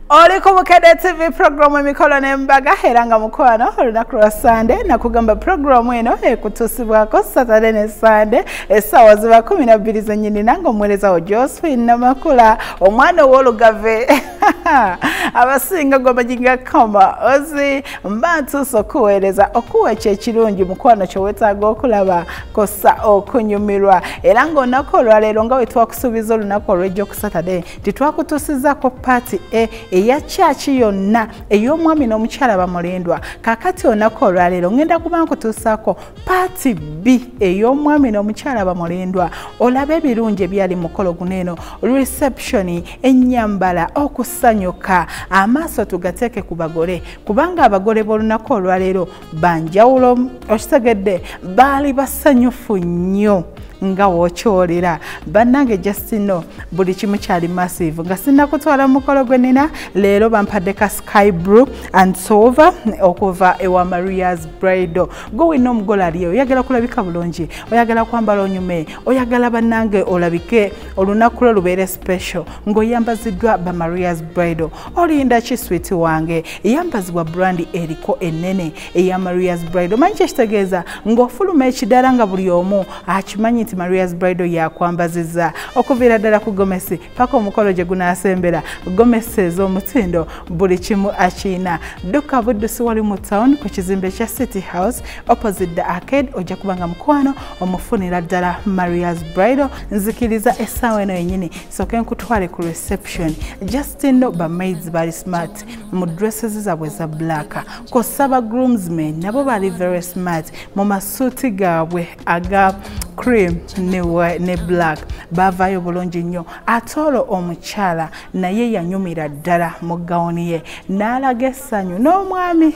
Oliko Bukedde TV programu emikolo n'embaga era nga mukwano olunaku lwa Sunday nakugamba programu eno ekutusibwako Saturday ne Sunday essaawa ziba 12 zennyini nange omuweereza wa Josephine Namakula omwana ow'olugave abasinga gwe baginga kama ozi mba ntuuse okuweereza okuweekya ekirungi mukwano kye weetaaga okulaba kosa okunyumirwa era ng'olunaku olwaleero nga bwe twakusuubiza olunaku olw'ejjo ku Saturday titwakutuusizzaako paati eya kyaki yonna ey'omwami n'omukyala bamulindwa kakati olunaku olwaleero ngenda kuba nkutuusaako paati B ey'omwami n'omukyala bamulindwa olabe ebirungi ebyali mukolo guno eno reception ennyambala okusanyuka amaaso tugateeke ku bagole kubanga abagole b'olunaku olwaleero banjawulo okitegedde baali basanyufu nnyo nga wokyolera bannange Justino buli kimu kyali massive nga sinnakutwala mukolo gwe nina leero bampadde ka sky blue and silver okuva ewa Maria's Bridal gwe wina omugole aliyo oyagala kulabika bulungi oyagala kwambala onyume oyagala bannange olabike olunaku lwe lubeere special ng'oyambaziddwa ba Maria's Bridal olinda ki sweet wange eyambazibwa brand eriko ennene eya Maria's Bridal manyi kyekitegeeza ng'ofuluma ekidala nga buli omu akimanyi Maria's Bridal yakwambaziza okuviira ddala ku gomesi paka omukolo gye gunaasembera gomesi ez'omutindo buli kimu akiina dduka buddusi wali mu town ku kizimbe kya City House opposite the arcade ojja kubanga mukwano omufunira ddala Maria's Bridal nzikiriza essaawa eno yennyini soke nkutwale ku reception Justino ba maids bali smart mu dresses zaabwe za black kosa ba groomsmen nabo bali very smart mu masuuti gaabwe aga cream ne black bavaayo bulungi nnyo atolo omukyala naye yanyumira ddala mu gawuni ye n'alaga essanyu n'omwami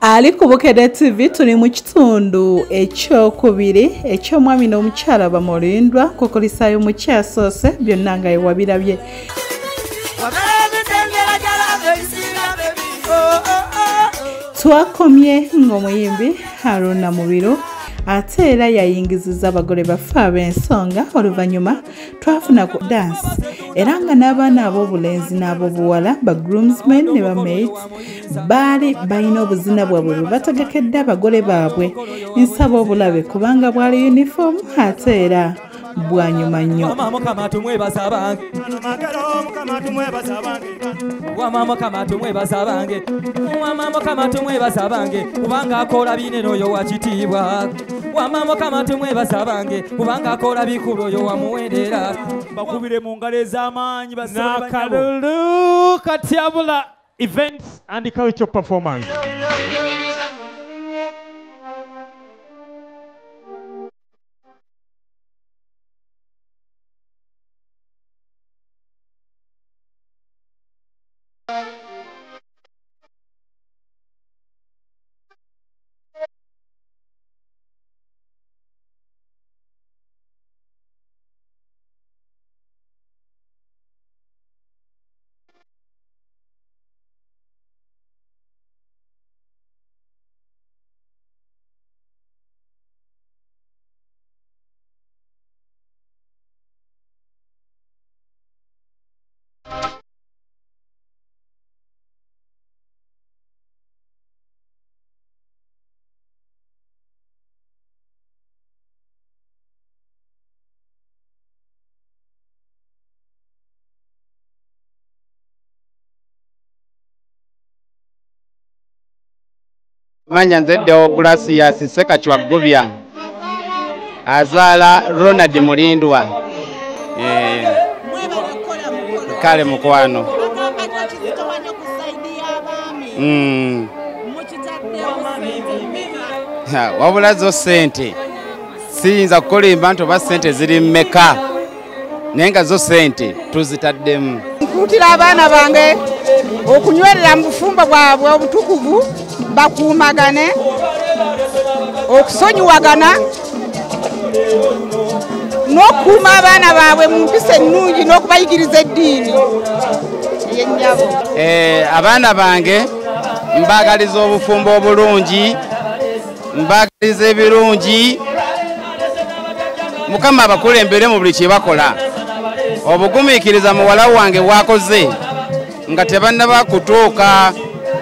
Ali ku Bukedde TV tuli mu kitundu ekyokubiri eky'omwami n'omukyala bamulindwa kukulisaayo mu kyasoose byonna nga ewabirabye twakomye ng'omuyimbi Haruna Mubiru ate era yayingizizza abagole baffe ab'ensonga oluvannyuma twafuna ku dance era nga n'abaana ab'obulenzi n'ab'obuwala ba groomsmen ne ba maids baali balina obuzina bwabwe bwe bategekedde abagole baabwe nsaba obulabe kubanga bwali uniform ate era bwanyuma nnyo kubanga akola binene oyo wakitiibwa wamama kama tumwebaza bange kubanga akola bikulu oyo wamuwendera bakubire mu ngalo ez'amaanyi basaba Nakalulu Katyabula events and cultural performance. Manya nzeddewo Gracious Sekachwagubya azaala Ronald Mulindwa kale mukwano wabula zo sente siyinza kukolimba nti oba sente ziri mmeka naye nga zo sente tuzitaddemu nkuutira abaana bange okunywerera mu bufumbo bwabwe obutukuvu bakuumagane okusonyiwagana n'okukuuma abaana baabwe mu mpisa ennungi n'okubayigiriza eddiini y'ennyabo. Abaana bange mbagaliza obufumbo obulungi, mbagaliza ebirungi. Mukama abakulembere mu buli kye bakola. Obugumiikiriza muwala wange bwakoze nga tebannaba kutuuka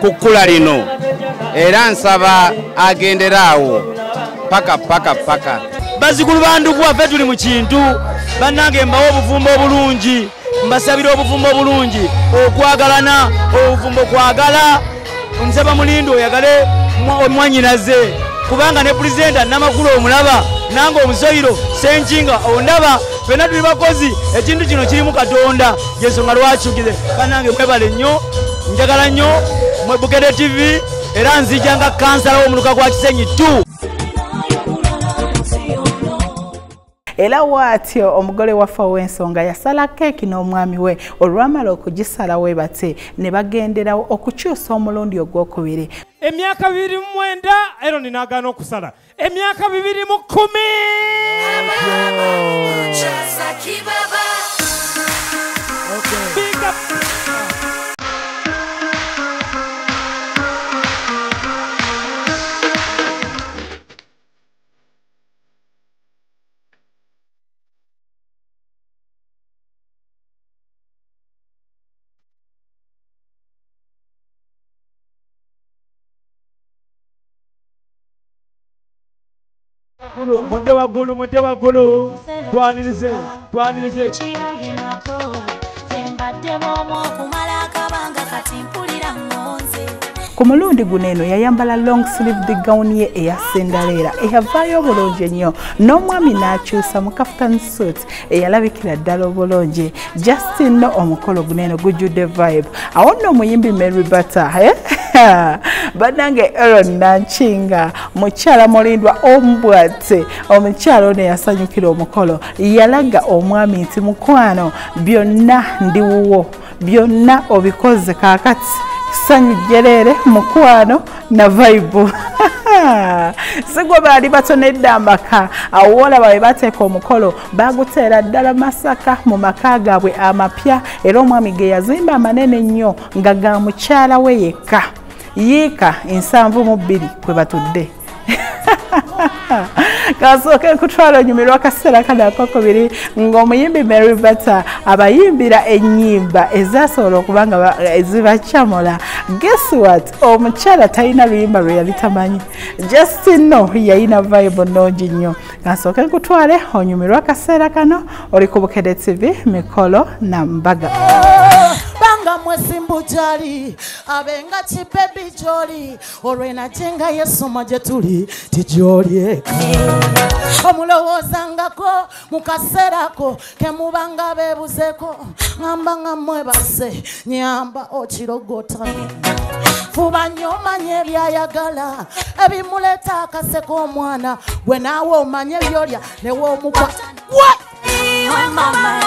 ku kkula lino, era nsaba agenderaawo paka. Bazzukulu banduku waffe tuli mu kintu, bannange mbawa obufumbo obulungi, mbasabira obufumbo obulungi, okwagalana, obufumbo kwagala. Nsaba Mulindo oyagale omwanyinaze, kubanga ne pulezidenti Namakulu omulaba, nange omusoiro Senkinga ondaba, ffenna tuli bakozi. Ekintu kino kirimu Katonda, yensonga lwakyukize. Bannange mwebale nnyo, njagala nnyo Bukedde TV, era nzija nga kansala w'omuluka gwa Kisenyi 2. Era watyo omugole waffe w'ensonga yasala keeki n'omwami we, olwamala okugisala we bate ne bagenderawo okukyusa omulundi ogwokubiri. Emyaka 29 ero ninagaana okusala emyaka 2010. Mwende waggulu twanirize ku mulundi guno eno yayambala long sleeve gown ye eya Cinderella eyavaayo obulungi ennyo, n'omwami n'akyusa mu kaftan suit eyalabikira ddala obulungi. Justin no omukolo guno eno gujjudde vibe. Awo nno omuyimbi Mary Butter bannange Aaron Nanchinga, mukyala mulindwa Ombwate, omukyala ono yasanyukira omukolo, yalaga omwami nti mukwano byonna ndiwuwo, byonna obikoze kaakati, sanyu jerere mukwano na vibe. Sigwa baali batonedde amaka, awola bawe bateeka omukolo baguteera ddala Masaka mu maka gaabwe amapya, era omwami ge yazimba amanene nnyo nga ga mukyala we yekka. Yiika 72 kwe batudde. Kasooke nkutwala onyumirwa akaseera kano akokubiri ng'omuyimbi Mary Butter abayimbira ennyimba ezasobola okuba nga ezibacamula. Guess what? Omukyala talina luyimba lwe yali tamanyi. Justin no yalina vibe nnungi nnyo. Kasooke nkutwale onyumirwa akaseera kano, oli ku Bukedde TV, mikolo na mbaga. Banga mwesimbu jali abenga chibebi joli orwena jenga Yesu maje tuli tijoli eka omulowozangako mukaserako kemubanga bebuzeko ngamba ngamwe base nyamba ochirogota fuba nyoma nyebyayagala ebimuleta akaseko omwana gwe nawe omanye byolya newo omukwa mama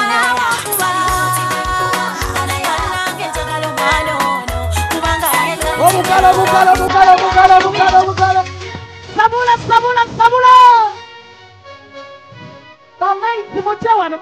Bukalo. Sabula. Bamaisi muchawana.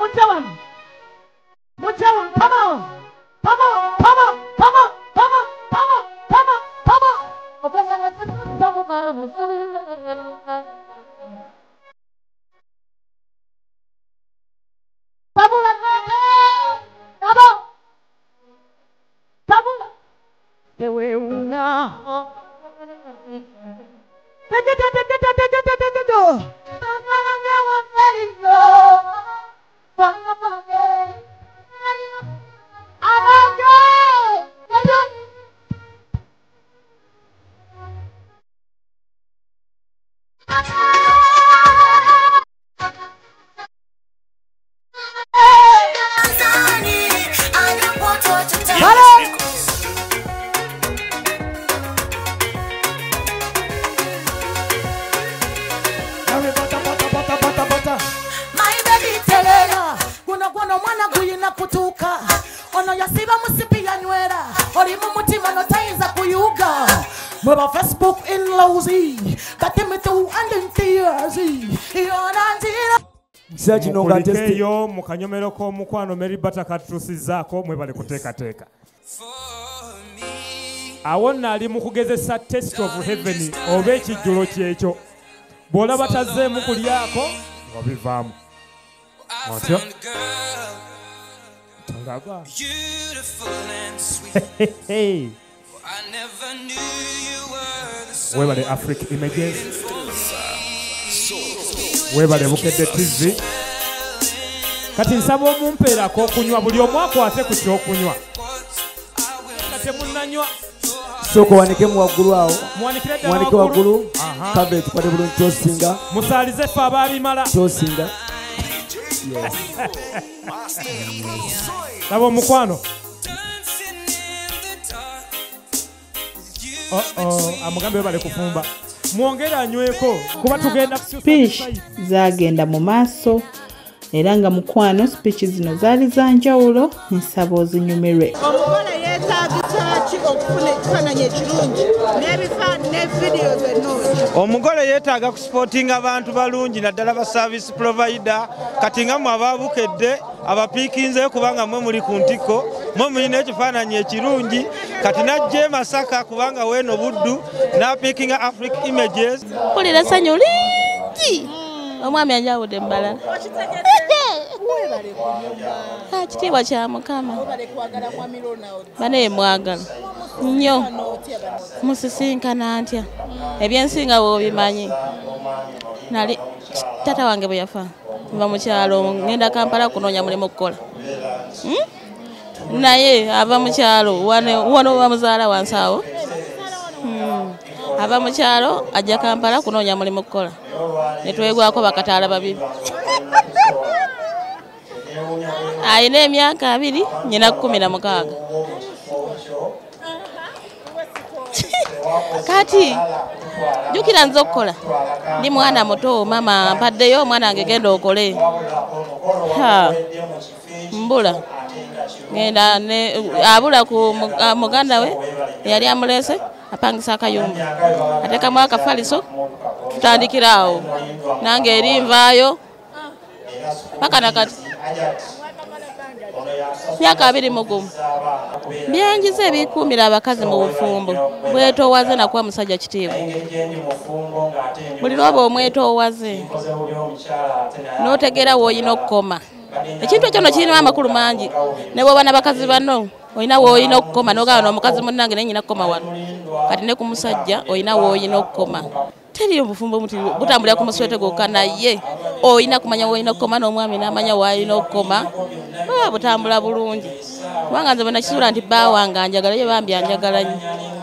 Mweba Facebook in Lousy, katime tu and in tears. Mukulikeyo mukanyomero ko mukwano Mary Butter katusizaako mwebale kuteekateeka. awo nno ali mu kugezesa test of heaven oba ekijjulo kyekyo bw'olaba tazzeemu kulyako nga bivaamu otyo tolaba webale Africa Images webale Bukedde TV kati nsaba omumpeerako okunywa buli omu akwate ku kyokunywa temunnanywa soko wanike mu waggulu awo mwanike waggulu kave tukwate bulungi kyosinga musaalize ffe abaabimala kyosinga laba omukwano amugambe webale kufumba mwongere anyweko kuba tugenda speech zagenda mu maaso era nga mukwano speech zino zaali za njawulo nsaba ozinyumirwe. Omugole yeetaagisa ki okufuna ekifaananyi ekirungi ne vidiyo zennungi? Omugole yeetaaga kusipotinga abantu balungi naddala ba service provider kati nga mmwe abaabukedde abapiikinzeyo kubanga mmwe muli ku ntikko mmwe mulina ekifaananyi ekirungi kati najje Masaka kubanga weeno Buddu n'apiikinga Africa Images. Mpulira essanyu lingi omwami anjawudde mu balala kitiibwa kya Mukama banaye mwagala nnyo musisinkana ntya ebyensinga bw'obimanyi nali tata wange bwe yafa nva mu kyalo ngenda Kampala kunoonya mulimu okukola naye ava mu kyalo wano bamuzaala wansi awo ava mu kyalo ajja Kampala kunoonya mulimu okukola ne twegwako bakataala babiri ayina emyaka 2 nyina 16 kati jukira nze okukola ndi mwana muto mama mpaddeyo omwana wange genda okole mbula ngenda abula ku muganda we yali amulese apangisa akayumba atekamu akafaliso tutandikira awo nange eri nvaayo paka nakati myaka 21 byanjize ebikuumira abakazi mu bufumbo bwetoowaze nakuwa musajja kitiibwa buli lwoba omwetoowaze n'otegeera w'olina okukoma ekintu ekyo no kirina amakulu mangi ne bw'oba n'abakazi banno olina w'olina okukoma n'ogamba n'omukazi munnange naye nyina kukoma wano kati ne ku musajja olina w'olina okukoma teri obufumbo butambulira ku muswete gwokka naye olina kumanya w'olina okukoma n'omwami n'amanya w'alina okukoma butambula bulungi kubanga nze bwe nakisuula nti bba wange anjagala ye bambi anjagala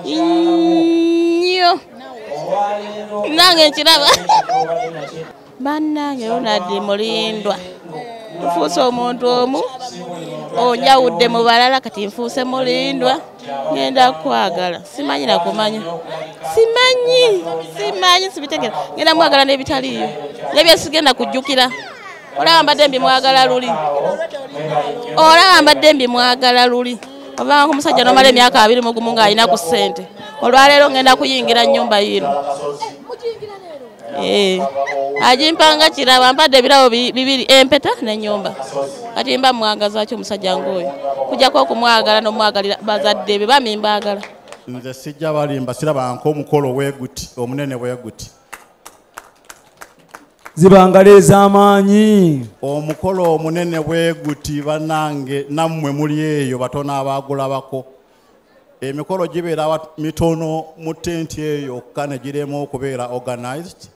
nnyo nange nkiraba bannange Ronald Mulindwa nfuuse omuntu omu onjawudde mu balala kati nfuuse Mulindwa ngenda kwagala simanyi nakumanya simanyi sibitegera ngenda mwagala n'ebitaliyo nebyesigenda kujjukira olaba mbadde mbimwagala luli obanga ku musajja n'omala emyaka 21 ng'alina ku ssente olwaleero ngenda kuyingira nnyumba yino ajimpanga kiraba mpadde ebirabo 2 empeta n'ennyumba kati mba mwagaza ki omusajja ng'oyo kujjako okumwagala n'omwagalira bazadde be bamimbagala nze sijja balimba sirabanko omukolo weguti omunene weguti zibangala ez'amaanyi omukolo omunene weguti banange nammwe muli eyo batono abagulabako emikolo gibeera mitono mu tenti eyo kana giremu okubeera organized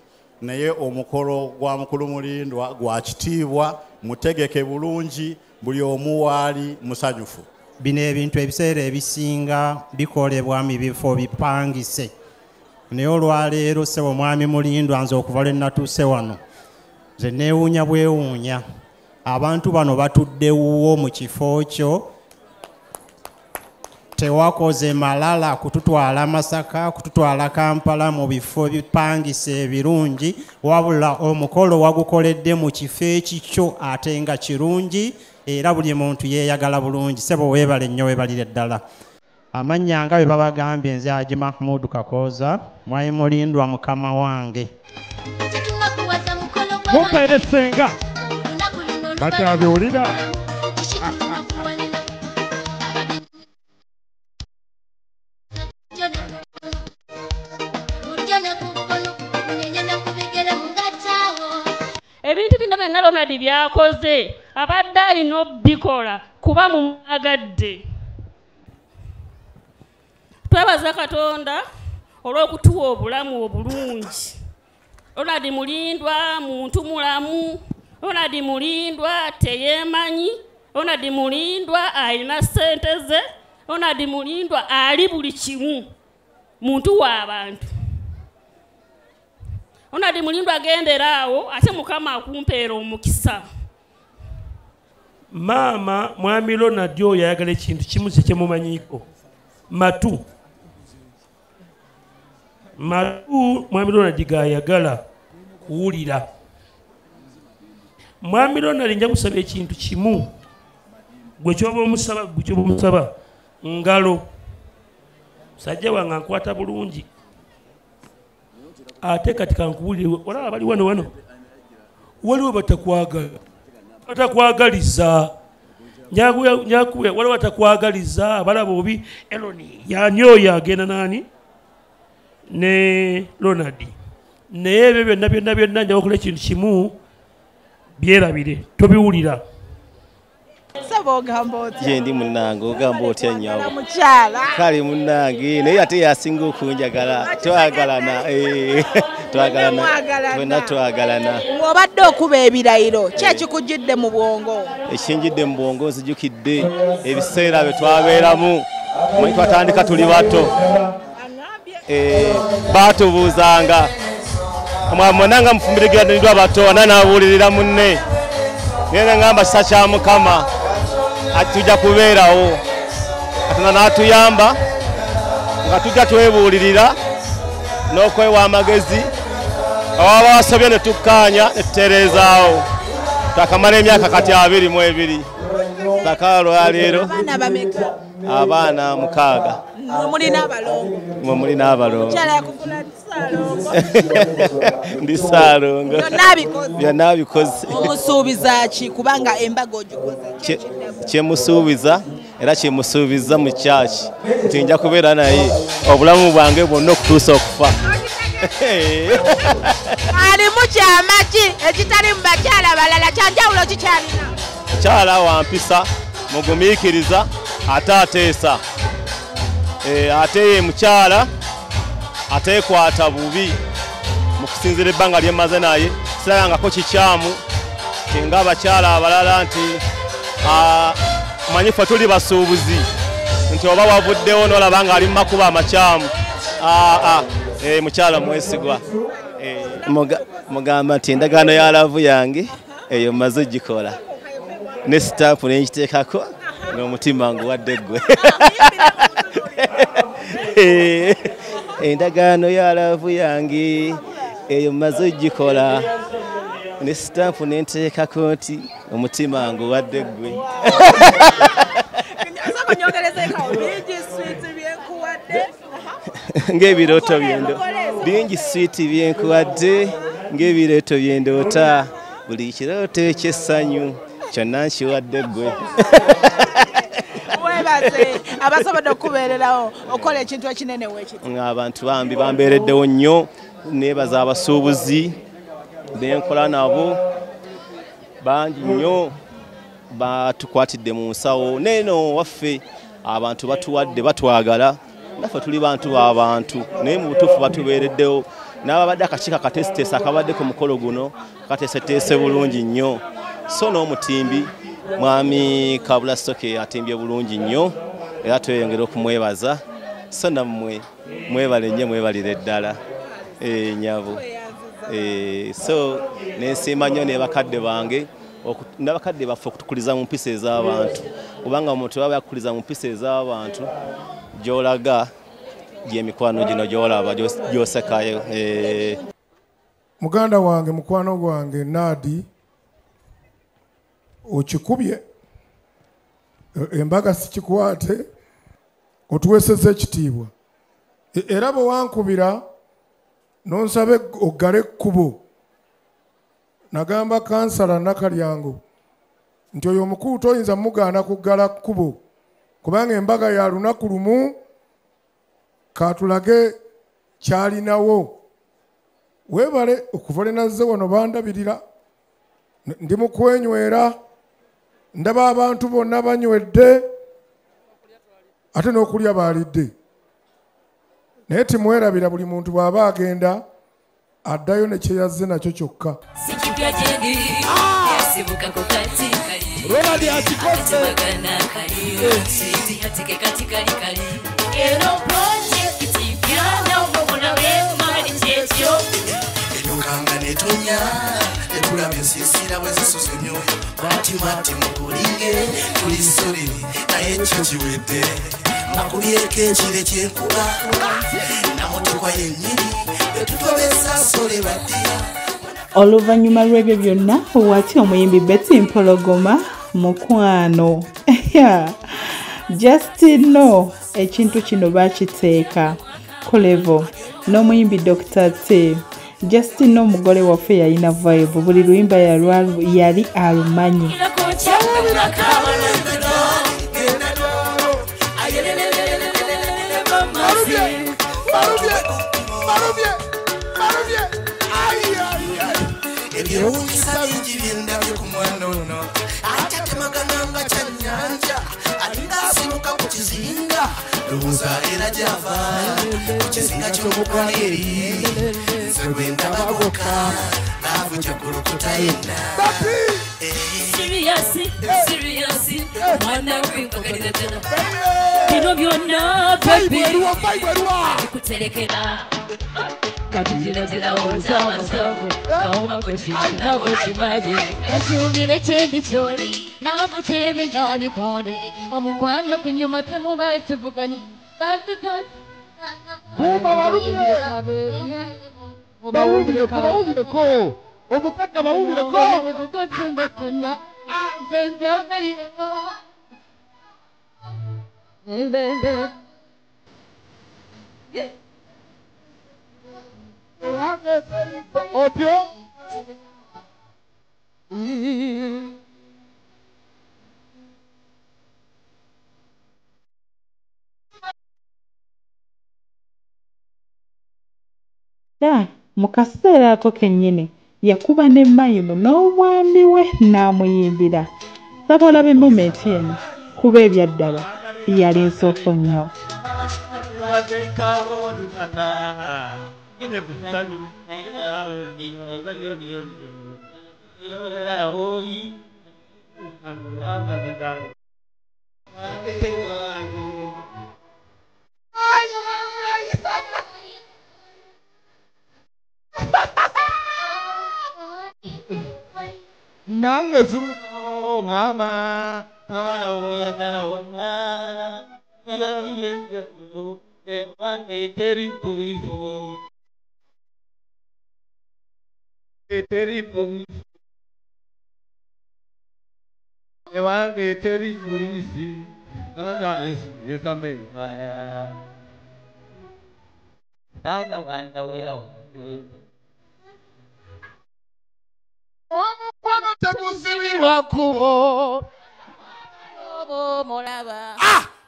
naye omukolo gwa mukulu Mulindwa gwa kitiibwa mutegeke bulungi buli omu waali musanyufu. Bino ebintu ebiseera ebisinga bikolebwa mu bifo bipangise naye olwaleero ssebo mwami Mulindwa nze okuva lwe natuuse wano nze neewuunya bwewuunya abantu bano batudde wuwo mu kifo kyo tewakoze malala kututwala Masaka kututwala Kampala mu bifo bipangise ebirungi wabula omukolo wagukoledde mu kifo ekikyo ate nga kirungi era buli muntu yeeyagala bulungi ssebo weebale nnyo weebalire ddala amannya nga bwe babagambye nze Haji Mahmood Kakooza mwami Mulindwa mukama wange mumpere senga bakyabiwulira bino byonna Ronald byakoze abadde alina obikola kuba mumwagadde. Twebaza Katonda olw'okutuwa obulamu obulungi. Ronald Mulindwa muntu mulamu, Ronald Mulindwa teyeemanyi, Ronald Mulindwa alina ssente ze, Ronald Mulindwa ali buli kimu, muntu w'abantu. Ronald Mulindwa agendera awo ate Mukama akumpeera omukisa. Maama mwami Ronald oyo yayagala ekintu kimu kyemumanyiiko, matu. Mwami Ronald gayagala kuwulira. Mwami Ronald nja kusaba ekintu kimu, gwe kyoba omusaba ngalo. Sajja wange ankwata bulungi ate kati kankuwulire. Olaba bali wano waliwo batakwagaliza nyakuwe, waliwo batakwagaliza abalaba obi. Eloni yanyoyo agenda nani ne Ronald, naye ebyo byonna nja okola ekintu kimu, byerabire tobiwulira. Ye ndi munnange ogamba otya nnyawo kale munnange naye ate yasinga okunjagala. Twagalana twena twagalana. Obadde okuba ebirayiro ki ekikujjidde mu bwongo? Ekinjidde mu bwongo nzijukidde ebiseera bye twabeeramu mwe twatandika tuli bato. Baatubuuzanga mwananga mufumbirigiranidwa bato ananabuulirira munne nene ngamba kisa kya Mukama atujja kubeerawo. Katonda n'atuyamba nga tujja twebuulirira n'okwewa amagezi awaba wasobye ne tukkaanya ne tutereezaawo. Twakamala emyaka kati 22 paka olwaleero abaana 6. Mwe n'abalongo. Ndi Ssaalongo. Byonna bikoze. Omusuubiza ki kubanga embaga ogikoze? Kyemusuubiza era kyemusuubiza mu kyaki nti nja kubeera naye obulamu bwange bwonna okutuusa okufa. Alimu kyama ki ekitali mu bakyala balala, kyanjawulo kikyalina? Mukyala wampisa, mugumiikiriza ate ateesa. Ate ye mukyala ateekwata bubi mu kusinziira ebbanga lye mmaze naye. Sirabangako kikyamu nga abakyala abalala nti manyi ffe tuli basuubuzi nti oba wavuddewo n'olaba nga ali mu makubo amakyamu. Mukyala mwesigwa. Mugamba nti endagaano ya laavu yange eyo mmaze ogikola ne sitampu nenkiteekako n'omutima nguwadde ggwe. Endagaano ya laavu yange eyo mmaze ogikola ne sitampu nenteekako nti omutima nguwadde ggwe. Ng'ebirooto byendo bingi swiiti byenkuwadde ng'ebirooto byendoota, buli kirooto eky'essanyu kyonna nkiwadde ggwe. Webaze abasobodde okubeererawo okola ekintu ekinene weekiti. Abantu bambi bambeereddewo nnyo. Neebaza abasuubuzi benkola nabo bangi nnyo batukwatidde mu nsawo. Neeno waffe abantu batuwadde batwagala, naffe tuli bantu b'abantu naye mu butuufu batubeereddewo. N'ababadde akakiiko akateeseteese akabadde ku mukolo guno kateeseteese bulungi nnyo. So n'omutimbi mwami Kabula Soke atimbye bulungi nnyo era tweyongera okumwebaza. So nammwe mwebale nnyo, mwebalire ddala. Nyabo. So nensiima nnyo ne bakadde bange n'abakadde baffe okutukuliza mu mpisa ez'abantu, kubanga omuntu baba yakukuliza mu mpisa ez'abantu gy'olaga gy'emikwano gino gy'olaba gy'osekayo. Muganda wange mukwano gwange Nadi okikubye embaga sikikwate otuweeseza ekitiibwa era bwe wankubira nonsabe oggale ekkubo. Nagamba kansala Nakalyango nti oyo omukulu toyinza mugaana kuggala kkubo kubanga embaga ya lunaku lumu, katulage kyalinawo. Weebale okuva lwe nazze wano bandabirira ndi mu kwenywera ndaba abantu bonna banywedde ate n'okulya baalidde naye timwerabira buli muntu bw'aba agenda addayo ne kyeyazze nakyo kyokka enukanga netonya ekulaba ensiisira bwe zisusa emyoyo batimati mubulinge tulisolini naye ekyo kiwedde nakubyeko ekire kyenkuba namutekwa yennyini etutobesa sole baddiya. Oluvannyuma lw'ebyo byonna wati omuyimbi Betty Mpologoma mukwano Justino ekintu kino bakiteeka ku level n'omuyimbi Dr. T. Justino omugole waffe yalina vibe buli luyimba yali alumanyi. Ebyewuunyisa bingi byendabye ku mwana ono atatemagana nga kyannyanja alinga asimuka ku kizinga lowooza era gy'ava ku kizinga ky'omukwaneri nze bwe ndababoka naavu gyakulukuta yenna Seriously, mwana gwinkagalira ddala bino byonna bikuterekera mu kaseera ako kennyini yakuba ne mayiro n'omwami we n'amuyimbira. Saba olabe momenti eno kuba ebyaddala yali nsoofu nnyo. Mama,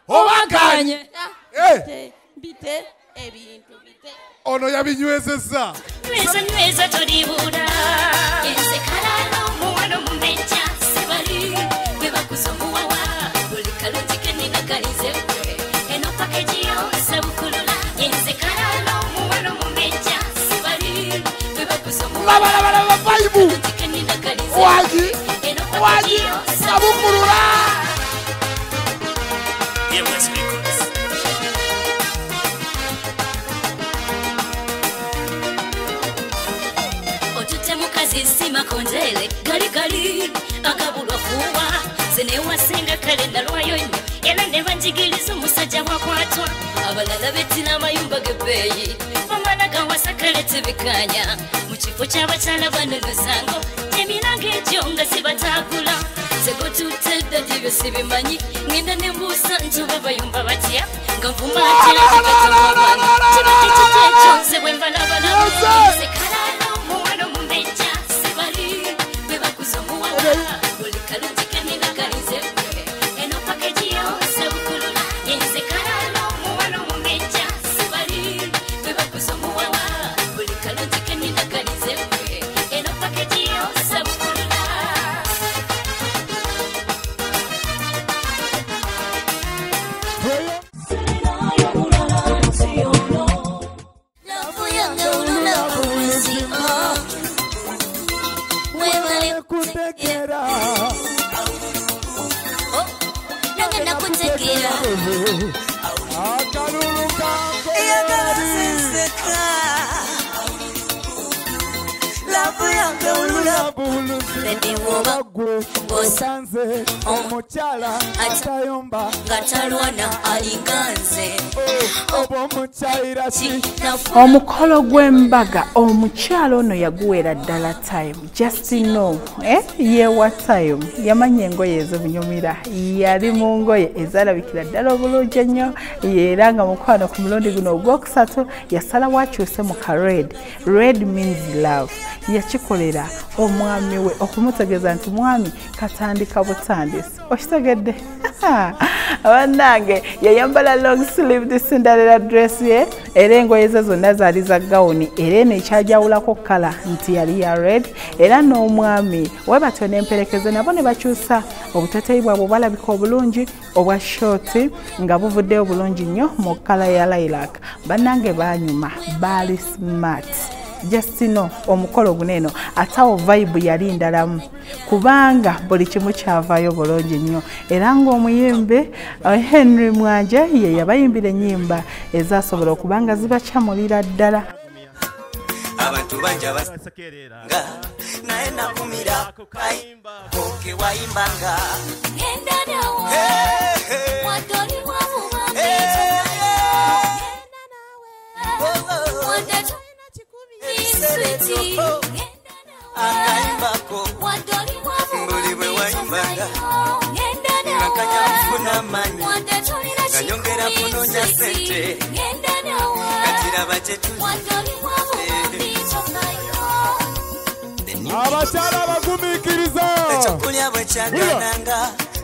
obaganye bite ebintu bite ono yabinywezezza nyweza tolibula ensekalala omuwano mumeja sibali bwe bakuzomuwawa buli kalungi kenigagalize eno pakeji yose bukulula ensekalala omuwano mumeja sibali bwe bakuzomuwawa kalungi kenigagalize eno pakeji yose bukulula. Sima konzele gali gali akabulwa fuwa zenewa senga kalenda lwayo nyo era ne banjigiriza omusajja wakwatwa abalala betina amayumba gebeeyi omwana gawasakalete bikanya mu kifo ky'abakyala banenozango emiranga egyo nga zibatagula zegotutedda gibyo sibimanyi ngenda nembuusa ntuba bayumba batya nga nvuma atyaagatamabana kibadde kiteekyo nze bwe mbalabalaba sekalala omuwano mumeja buli kalungi kenigagalize eno pakeji yose bukulula ensekalala omuwano mumeja sibali bwe bakuza omuwawa buli kalungi kenigagalize eno pakeji yose bukulula. nakutegera nange nakutegera akalulu kange yagaseseka lavu yange ululabu bebi woba osanze omukyala atayomba gatalwana aliganze oba omukyayira ki omukolo gw'embaga omukyalo ono yaguwera ddala time just know yewa time yamanya engoye ezobunyumira yali mu ngoye ezalabikira ddala obulungi ennyo era nga mukwano ku mulundi guno ogwokusatu yasala wakyuse mu ka red means love yakikolera omwami we okumutegeeza nti mwami katandika butandisi okitegedde abannange yayambala long sleeve Cinderella dress ye era engoye ze zonna zaali za gawuni era eno ekyajawulako kala nti yali ya red era n'omwami we batyo n'emperekeze nabo ne bakyusa obuteteeyi bwabwe bwalabika obulungi obwa shoti nga buvuddeyo bulungi nnyo mu kala ya lilac bannange baanyuma baali smart Justino omukolo guneeno atawo vibe yali ndalamu kubanga buli kimu kyavaayo bulungi nnyo era ng'omuyimbi Henry Mwanje ye yabayimbira ennyimba ezasobola okubanga zibakyamulira ddala abantu banja basekereranga naye nakumira kayimba koke wayimbanga genda nawo wadoli wabubambi akaimbako mbuli bwe wayimbanga nakanya kufuna manyi kanyongera kunonya sente katiraba abakyala bagumiikiriza ekyokulya bwe kyagananga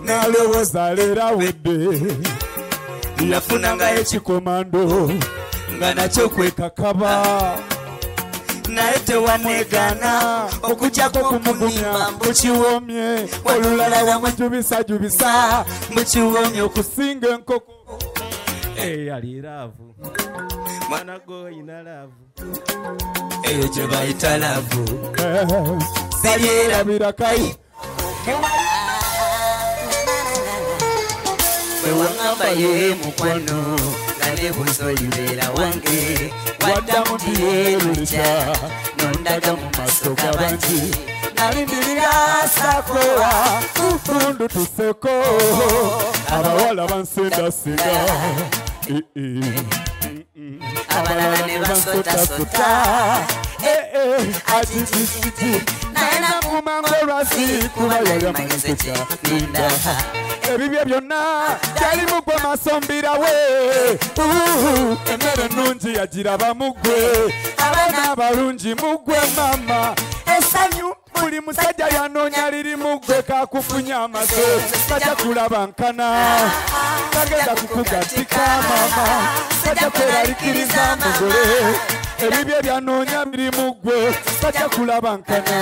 nalowooza leera wedde yafunanga ekikomando nga nakyo kwekakaba naye tewanegana okujjako kumugumya mukiwomye olulala wamujubisajubisa mukiwomye okusinga enkoko eyali laavu mwana goyina laavu eyo gye bayita laavu salyerabira kayi wewaŋŋamba ye mukwano nga nebuzo libeera wange waddamu diyerulya nondaga mu maaso g'abantu nalindirira sakowa fundu tuseko abawala bansendasenda abalala ne basotasota atitititi naye nakumanga olwasi kuba yali amanyise kyalinda ebibyo byonna byalimu gwe masombirawe emmere ennungi yagiraba mugwe abaana abalungi mugwe mama esanyu buli musajja yanoonya liri mugwe kakufunya amaso kajja kulaba nkana kagenda kukugatika mama kajja kweraliikiriza mugole ebibyo byanoonya biri mugwe kajja kulaba nkana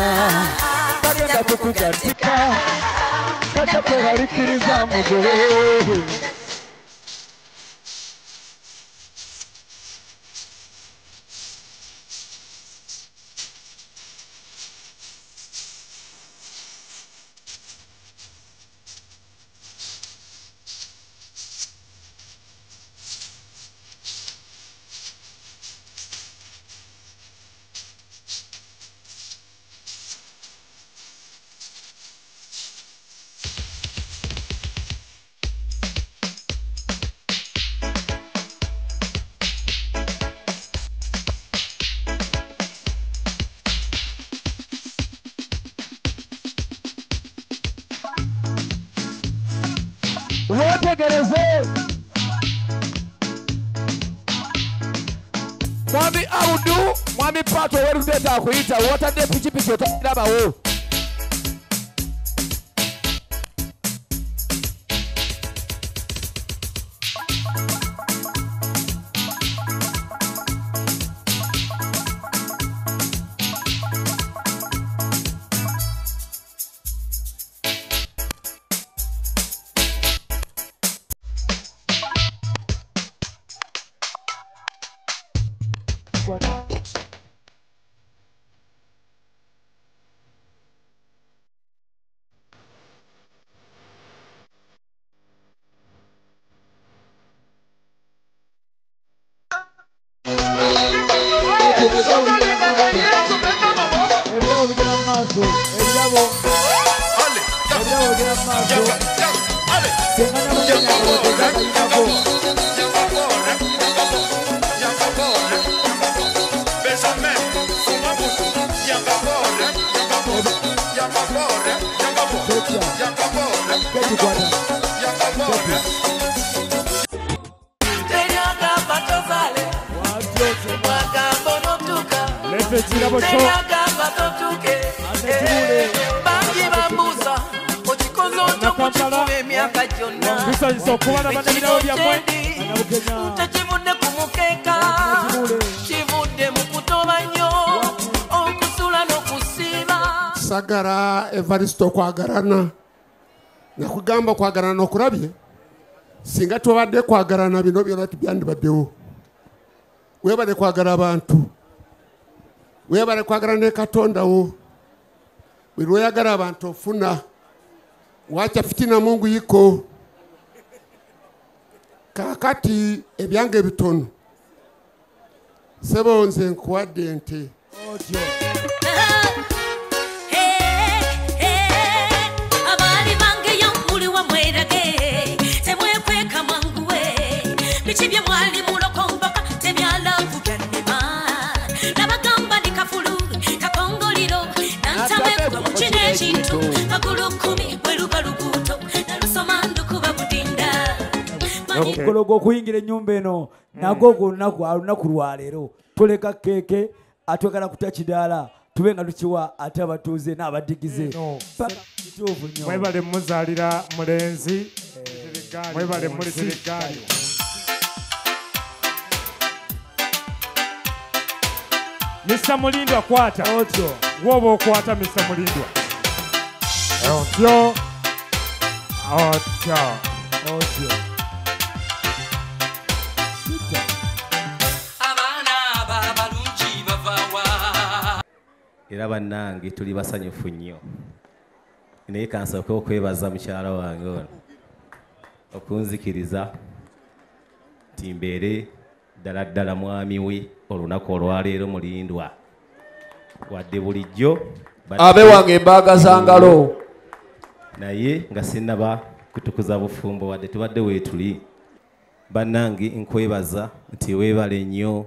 kagenda kukugatika kajja kweraliikiriza mugole wetegereze mwami Audu mwami Pato werudeta akuyita watadde pikipiki otirabawo Sagara Evaristo kwagarana nakugamba kwagarana okurabye singa tubadde kwagarana bino byonna tubyandibaddewo webale kwagala abantu webale kwagala ne Katonda wo buli lweyagala abantu ofuna wacha fitina Mungu yiko kakati ebyange bitono sebo nze nkuwadde ente Okukolo gw'okuyingira ennyumba eno nagwo olunaku lwaleero tuleka keeke atwagala kuta kidaala tube nga tukiwa ate abatuuze n'abadigize mwebale muzaalira mulenzi mwebale muli serikali Mr. Mulindwa kwata woba okwata Mr. Mulindwa otyo era bannange tuli basanyufu nnyo naye kansooke okwebaza mukyala wange ono okunzikiriza nti mbeere ddala ddala mwami we olunaku olwaleero Mulindwa wadde bulijjo abe wange embaagaza ngalo naye nga sinnaba kutukuza bufumbo wadde tubadde weetuli bannange nkwebaza nti weebale nnyo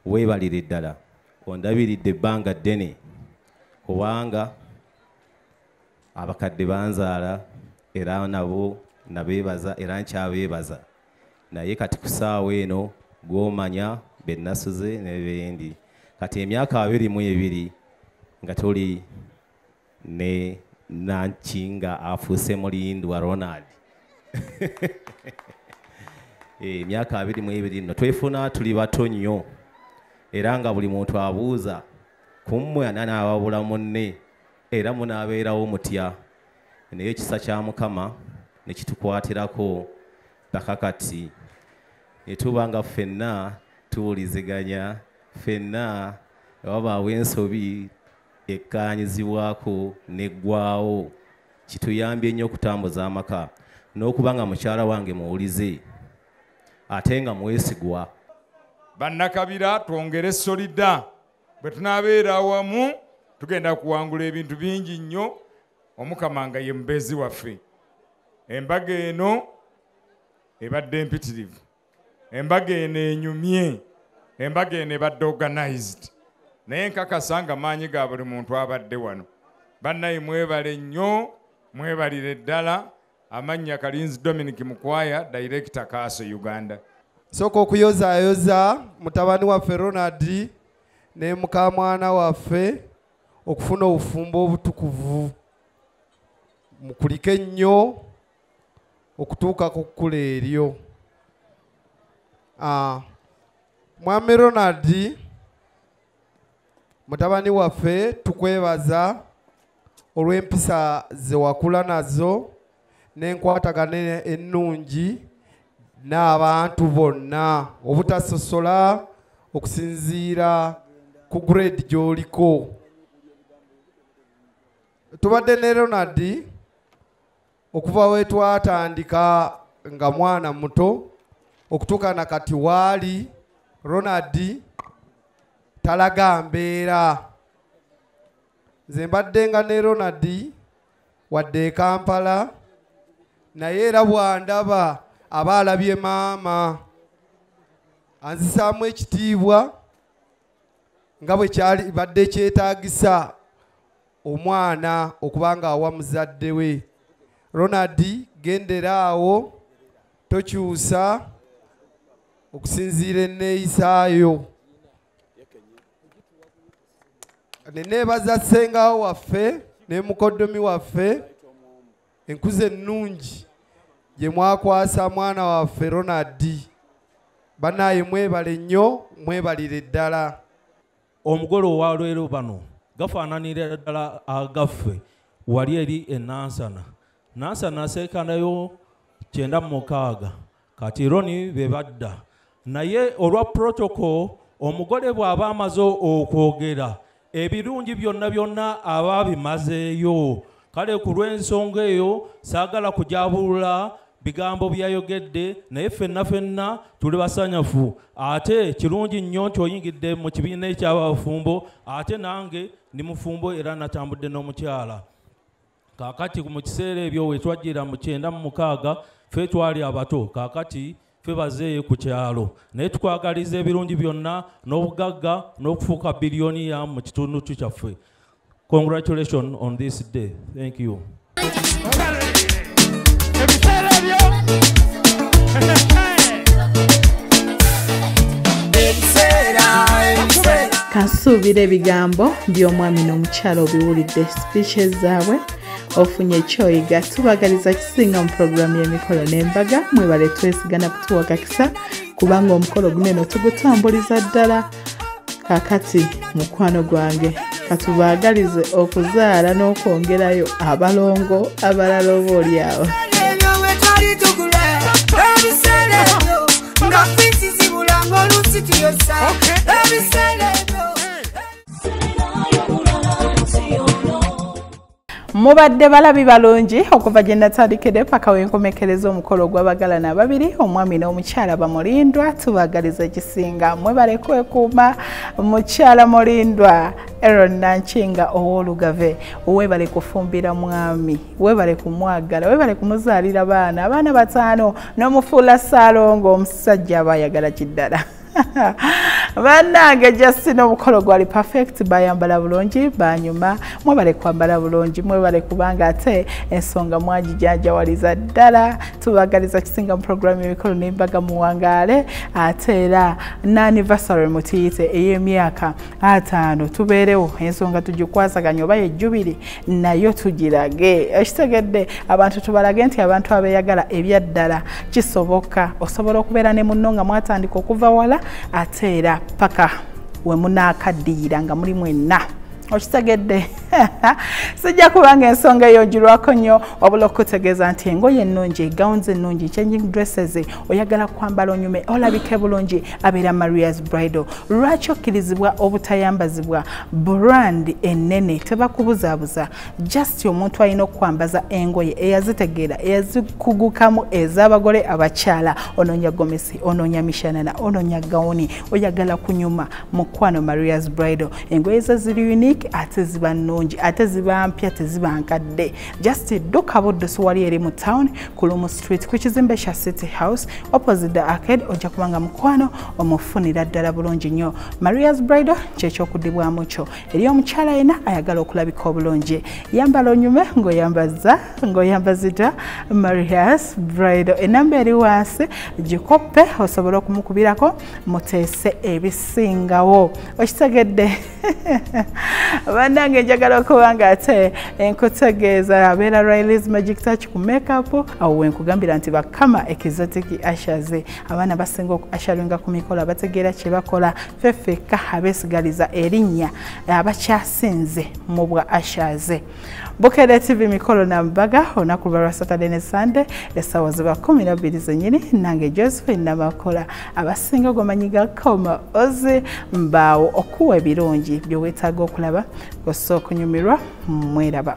weebalire ddala ondabiridde ebbanga ddene kubanga abakadde banzaala era nabo nabeebaza era nkyabeebaza naye kati ku ssaawa eno gw'omanya be nasuze n'ebindi kati emyaka 22 nga tuli ne Nankinga afuuse Mulindwa Ronald emyaka 22 nno twefuna tuli bato nnyo era nga buli muntu abuuza kummwe anaababula munne era munaabeerawo mutya naye ekisa kya Mukama ne kitukwatirako paka kati ne tuba nga ffenna tuwuliziganya ffenna wabaawo ensobi ekkaanyizibwako neggwaawo kituyambye nnyo okutambuza amaka n'okuba nga mukyala wange muwulize ate nga mwesigwa bannakabira twongere solida bwe tunaabeera awamu tugenda kuwangula ebintu bingi nnyo Omukama nga ye mubeezi waffe embaga eno ebadde empitirivu embaga eno enyumye embaga eno ebadde organized naye nkakasa nga maanyi ga buli muntu abadde wano bannaye mwebale nnyo mwebalire ddala amannya Kalinzi Dominic Mukwaya Director Kaaso Uganda sooka okuyozaayoza mutabani waffe Ronald ne mukamwana waffe okufuna obufumbo obutukuvu mukulike nnyo okutuuka ku kkula eryo mwami Ronald mutabani waffe tukwebaza olw'empisa ze wakula nazo n'enkwatagana ennungi n'abantu bonna obutasosola okusinziira ku grade gy'oliko tubadde ne Ronald okuva we twatandika nga mwana muto okutuuka na kati waali Ronald talaga mbeera nze mbadde nga ne Ronald wadde e Kampala naye era bw'andaba abaalabye maama anzisaamu ekitiibwa nga bwe kyali badde kyetaagisa omwana okubanga awa muzadde we. Ronald, gendera awo tokyusa okusinziira enneeyisaayo. Neneebaza ssengawo waffe ne mukoddomi waffe enkuza ennungi gye mwakwasa mwana waffe Ronald. Bannaaye mwebale nnyo, mwebalire ddala. Omugole owa leero bano gafaananira ddala agaffe wali eri enansana. Nansana aseekandayo 96 kati Roni be badda. Naye olwa protocol omugole bw'aba amaze okwogera ebirungi byonna aba bimazeeyo. Kale ku lw'ensonga eyo saagala kujabulula bigambo byayogedde, naye ffenna tuli basanyafu. Ate kirungi nnyo nti oyingidde mu kibiina eky'abafumbo, ate nange ndi mufumbo era natambudde n'omukyala. Kaakati mu kiseera ebyo we twajjira mu 96 ffe twali abato, kaakati ffe bazeeyo ku kyalo. Naye tukwagaliza ebirungi byonna n'obugagga n'okufuuka biliyoniya mu kitundu kyaffe. Congratulations on this day. Thank you. Kansuubira ebigambo by'omwami n'omukyala obiwulidde speeches zaabwe ofunye ekyoyiga. Tubagaliza kisinga mu puroguramu y'emikolo n'embaga. Mwebale twesigana kutuwakakisa kubanga omukolo guno eno tugutambuliza ddala. Kakati mukwano gwange katubaagalize okuzaala n'okwongerayo abalongo abalala oba oli awo. Mubadde balabi balungi okuva gye natandikidde paka wenkomekereza omukolo gw'abagalana ababiri omwami n'omukyala bamulindwa. Tubagaliza ekisinga mwebale kwekuuma mukyala mulindwa Aaron Nanchinga ow'Olugave. Webale kufumbira mwami, webale kumwagala, webale kumuzaalira abaana 5 n'omufuula Ssaalongo omusajja abayagala kiddala. Bannange Justin omukolo gwali perfect, bayambala bulungi banyuma. Mwebale kwambala bulungi, mwebale kubanga ate ensonga mwagijjanjawaliza ddala. Tubagaliza kisinga mu programu y'emikolo n'embaga muwangaale ate era n'anniversary mutiyite ey'emyaka 5 tubeerewo ensonga tugikwasaganya oba yejjubiri nayo tugirage. Ekitegedde abantu tubalage nti abantu abeeyagala ebyaddala kisoboka. Osobola okubeera ne munno nga mwatandika okuva wala ate era paka we munaakaddiira nga muli mwenna. Okitegedde sijja kubanga ensonga eyo njirwako nnyo wabula okutegeeza nti engoye ennungi, gowns ennungi, changing dresses oyagala kwambala onyume olabike bulungi abeera Maria's Bridal. Lwaki okkirizibwa obutayambazibwa brand ennene tebakubuzaabuza, just omuntu alina okwambaza engoye eyazitegeera eyazikugukamu ez'abagole abakyala. Onoonya gomesi, onoonya mishanana, onoonya gawuni, oyagala kunyuma mukwano Maria's Bridal. Engoye ze ziri unique ate ziba nnungi ate ziba mpya teziba nkadde. Just dduka buddusi wali eri mu town ku Lumu Street ku kizimbe kya City House opposite the arcade ojja kubanga mukwano omufunira ddala bulungi nnyo. Maria's Bridal kyekyokuddibwamu kyo eri omukyala yena ayagala okulabika obulungi. Yambala onyume ng'oyambazita Maria's Bridal. Enamba eri wansi gikoppe osobola okumukubirako muteese ebisingawo. Okitegedde bannange njagala okubanga ate enkutegeeza abeera Riley's Magic Touch ku makeup awo wenkugambira nti bakama exotic ushers abaana basinga okusharinga ku mikolo abategeera kye bakola feffeka abeesigaliza erinnya abakyasinze mu bwa ushers. Bukere TV mikolo na mbaga olunaku lwa Saturday ne Sunday essaawa ziba 12 zennyini nange Josephine Namakola abasinga gomanyiga koma ozi mbaawo okuwa ebirungi bye weetaaga okulaba osooka kunyumirwa mweraba.